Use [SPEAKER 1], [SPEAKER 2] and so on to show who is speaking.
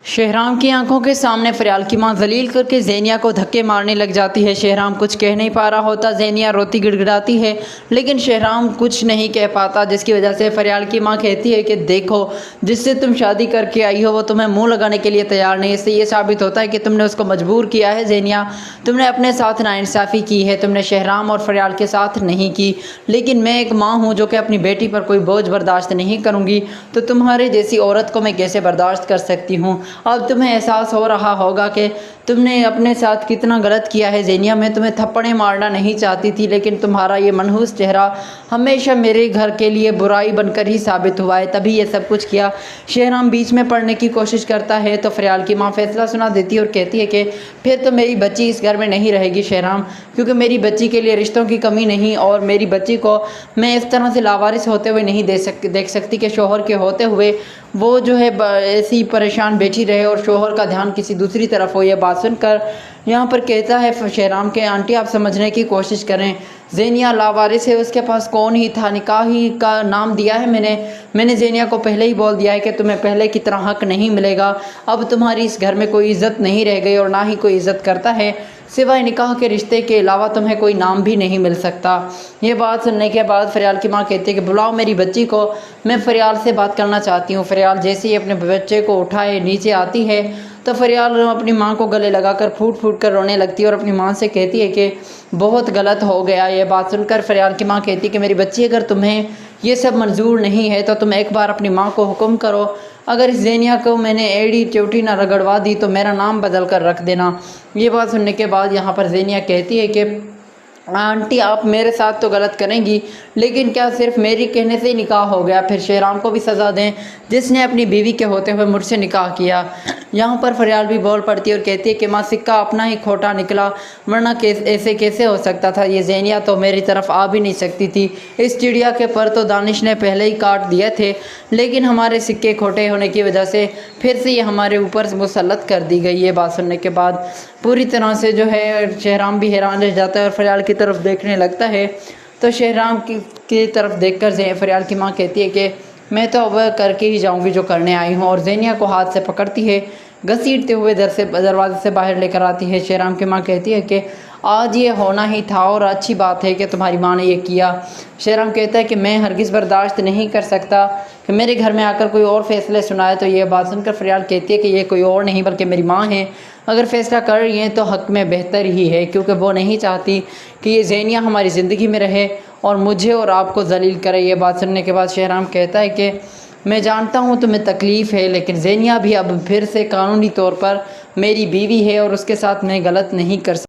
[SPEAKER 1] شہرام کی آنکھوں کے سامنے فریال کی ماں ذلیل کر کے زینیا کو دھکے مارنے لگ جاتی ہے۔ شہرام کچھ کہہ نہیں پا رہا ہوتا، زینیا روتی گڑ گڑاتی ہے، لیکن شہرام کچھ نہیں کہہ پاتا، جس کی وجہ سے فریال کی ماں کہتی ہے کہ دیکھو، جس سے تم شادی کر کے آئی ہو وہ تمہیں منہ لگانے کے لیے تیار نہیں، اس سے یہ ثابت ہوتا ہے کہ تم نے اس کو مجبور کیا ہے۔ زینیا، تم نے اپنے ساتھ ناانصافی کی ہے، تم نے شہرام اور فریال کے ساتھ نہیں کی، لیکن میں ایک ماں ہوں جو کہ اپنی بیٹی پر کوئی بوجھ برداشت نہیں کروں گی، تو تمہارے جیسی عورت کو میں کیسے برداشت کر سکتی ہوں؟ اب تمہیں احساس ہو رہا ہوگا کہ تم نے اپنے ساتھ کتنا غلط کیا ہے۔ زینیا، میں تمہیں تھپڑیں مارنا نہیں چاہتی تھی، لیکن تمہارا یہ منحوس چہرہ ہمیشہ میرے گھر کے لیے برائی بن کر ہی ثابت ہوا ہے، تبھی یہ سب کچھ کیا۔ شہرام بیچ میں پڑنے کی کوشش کرتا ہے تو فریال کی ماں فیصلہ سنا دیتی ہے اور کہتی ہے کہ پھر تو میری بچی اس گھر میں نہیں رہے گی شہرام، کیونکہ میری بچی کے لیے رشتوں کی کمی نہیں، اور میری بچی کو میں اس طرح سے لاوارث ہوتے ہوئے نہیں دیکھ سکتی کہ شوہر کے ہوتے ہوئے وہ جو ہے ایسی پریشان بیٹھی رہے اور شوہر کا دھیان کسی دوسری طرف ہو۔ یہ بات سن کر یہاں پر کہتا ہے شہرام کہ آنٹی آپ سمجھنے کی کوشش کریں، زینیا لاوارث ہے، اس کے پاس کون ہی تھا، نکاح ہی کا نام دیا ہے میں نے زینیا کو پہلے ہی بول دیا ہے کہ تمہیں پہلے کی طرح حق نہیں ملے گا، اب تمہاری اس گھر میں کوئی عزت نہیں رہ گئی اور نہ ہی کوئی عزت کرتا ہے، سوائے نکاح کے رشتے کے علاوہ تمہیں کوئی نام بھی نہیں مل سکتا۔ یہ بات سننے کے بعد فریال کی ماں کہتی ہے کہ بلاؤ میری بچی کو، میں فریال سے بات کرنا چاہتی ہوں۔ فریال جیسے ہی اپنے بچے کو اٹھائے نیچے آتی ہے تو فریال اپنی ماں کو گلے لگا کر پھوٹ پھوٹ کر رونے لگتی ہے اور اپنی ماں سے کہتی ہے کہ بہت غلط ہو گیا۔ یہ بات سن کر فریال کی ماں کہتی ہے کہ میری بچی، اگر تمہیں یہ سب منظور نہیں ہے تو تم ایک بار اپنی ماں کو حکم کرو، اگر اس زینیا کو میں نے ایڑی چوٹی نہ رگڑوا دی تو میرا نام بدل کر رکھ دینا۔ یہ بات سننے کے بعد یہاں پر زینیا کہتی ہے کہ آنٹی آپ میرے ساتھ تو غلط کریں گی، لیکن کیا صرف میری کہنے سے ہی نکاح ہو گیا؟ پھر شہرام کو بھی سزا دیں جس نے اپنی بیوی کے ہوتے ہوئے مجھ سے نکاح کیا۔ یہاں پر فریال بھی بول پڑتی ہے اور کہتی ہے کہ ماں سکہ اپنا ہی کھوٹا نکلا، ورنہ ایسے کیسے ہو سکتا تھا؟ یہ زینیا تو میری طرف آ بھی نہیں سکتی تھی، اس چڑیا کے پر تو دانش نے پہلے ہی کاٹ دیے تھے، لیکن ہمارے سکے کھوٹے ہونے کی وجہ سے پھر سے یہ ہمارے اوپر مسلط کر دی گئی۔ یہ بات سننے کے بعد پوری طرح سے جو ہے شہرام بھی حیران رہ جاتا ہے اور فریال کی طرف دیکھنے لگتا ہے، تو شہرام کی طرف دیکھ کر فریال کی ماں کہتی ہے کہ میں تو اب کر کے ہی جاؤں گی جو کرنے آئی ہوں، اور زینیا کو ہاتھ سے پکڑتی ہے، گھسیٹتے ہوئے دروازے سے باہر لے کر آتی ہے۔ شہرام کی ماں کہتی ہے کہ آج یہ ہونا ہی تھا اور اچھی بات ہے کہ تمہاری ماں نے یہ کیا۔ شہرام کہتا ہے کہ میں ہرگز برداشت نہیں کر سکتا کہ میرے گھر میں آ کر کوئی اور فیصلے سنائے۔ تو یہ بات سن کر فریال کہتی ہے کہ یہ کوئی اور نہیں بلکہ میری ماں ہے، اگر فیصلہ کر رہی ہیں تو حق میں بہتر ہی ہے، کیونکہ وہ نہیں چاہتی کہ یہ زینیا ہماری زندگی میں رہے اور مجھے اور آپ کو ذلیل کرے۔ یہ بات سننے کے بعد شہرام کہتا ہے کہ میں جانتا ہوں تمہیں تکلیف ہے، لیکن زینیا بھی اب پھر سے قانونی طور پر میری بیوی ہے اور اس کے ساتھ میں غلط نہیں کر سکتا۔